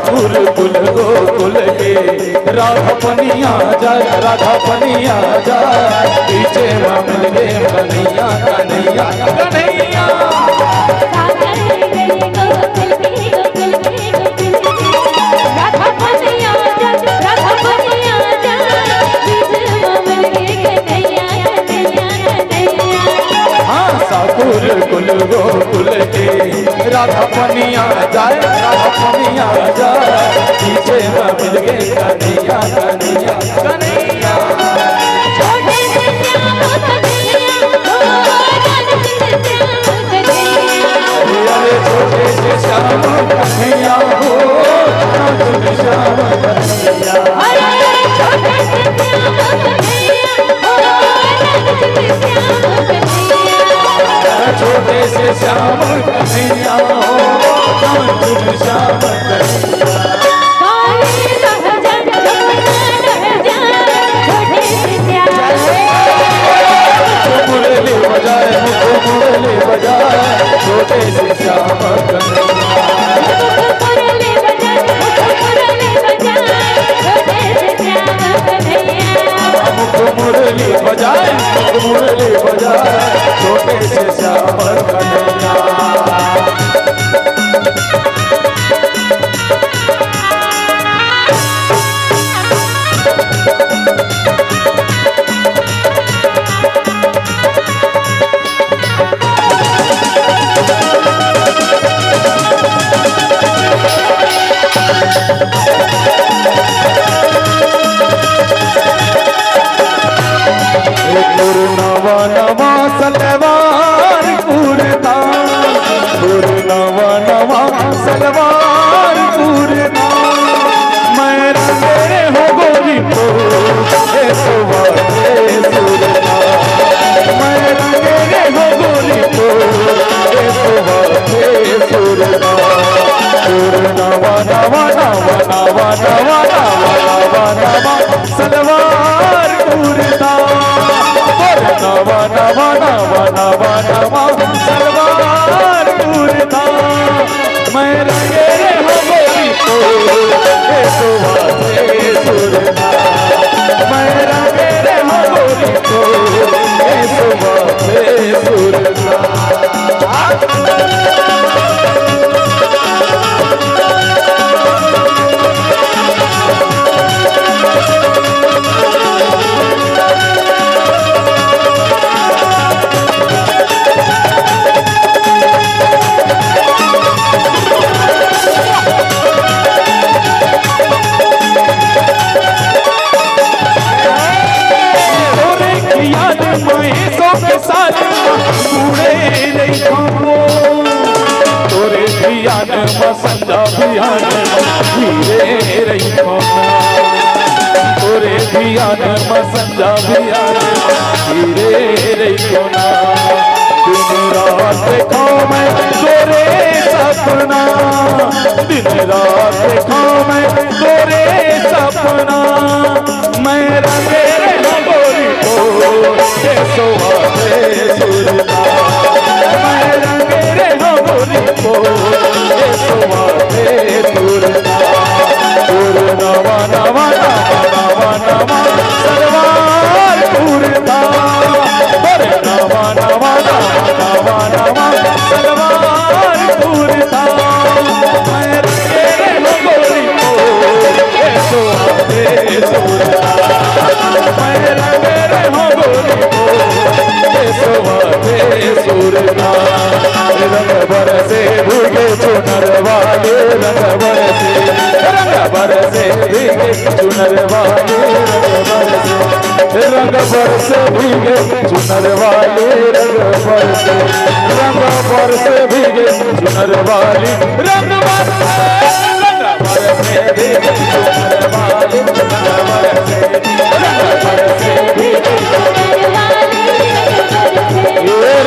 साकुर कुल गोकुल के राधा पनिया जाए, राधा पनिया जाए, पीछे मिल गए कन्हैया कन्हैया कन्हैया। साकुर कुल गोकुल के राधा पनिया जाए, राधा पनिया जाए, पीछे मिल गए कन्हैया कन्हैया कन्हैया। अरे छोटे से श्याम कन्हैया हो, श्याम कन्हैया। छोटे से श्याम कन्हैया हो, श्याम कन्हैया। मुरली बजाए, मुरली बजाए, छोटे से श्याम कन्हैया। मुरली बजाए, मुरली बजाए, छोटे से श्याम कन्हैया। नवा नवा सलवार पूरता, नवा नवा सलवार पूरता, मैं रंगे हो गोरी को सुरता, मैं रंगे हो गोरी को सुरता। नवा नवा नवा नवा नवा नवा नवा सलवार पूरता, नवा नवा नवा नवा नवा सलवार पूरता, मैं रंगे हो गोरी को सुरता, मैं रंगे हो गोरी को सुरता। तोरे धियान मसंजा भियान धीरे रही, तोरे धियान मसंजा भियान धीरे रही। दिन रात खाओ मैं तोरे सपना, दिन रात खाओ मैं तोरे सपना, मैं रंगे गोरी को सुरता, मैं रंगे गोरी को सुरता। नवा नवा नवा नवा नवा सलवार पूरता, नवा नवा नवा नवा सलवार पूरता, मैं रंगे गोरी को सुरता, मैं रंगे गोरी को सुरता। रंग बरसे भीगे चुनर वाले, रंग बरसे, रंग बरसे भीगे चुनर वाले, रंग बरसे भीगे चुनर वाले, रंग बरसे, रंग बरसे भीगे चुनर वाली, रंग बरसे, रंग बरसे भीगे चुनर वाली, रंग बरसे, रंग बरसे भीगे चुनर वाली,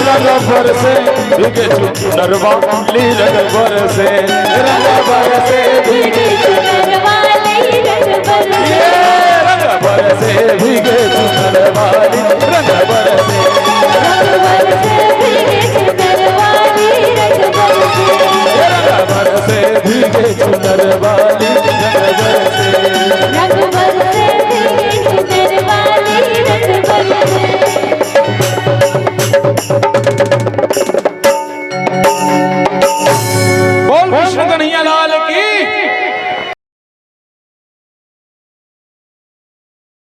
रंग बरसे भीगे चुनर वाली, रंग बरसे, रंग बरसे भीगे चुनर वाली, रंग बरसे भीगे चुनर वाली, रंग बरसे, रंग बरसे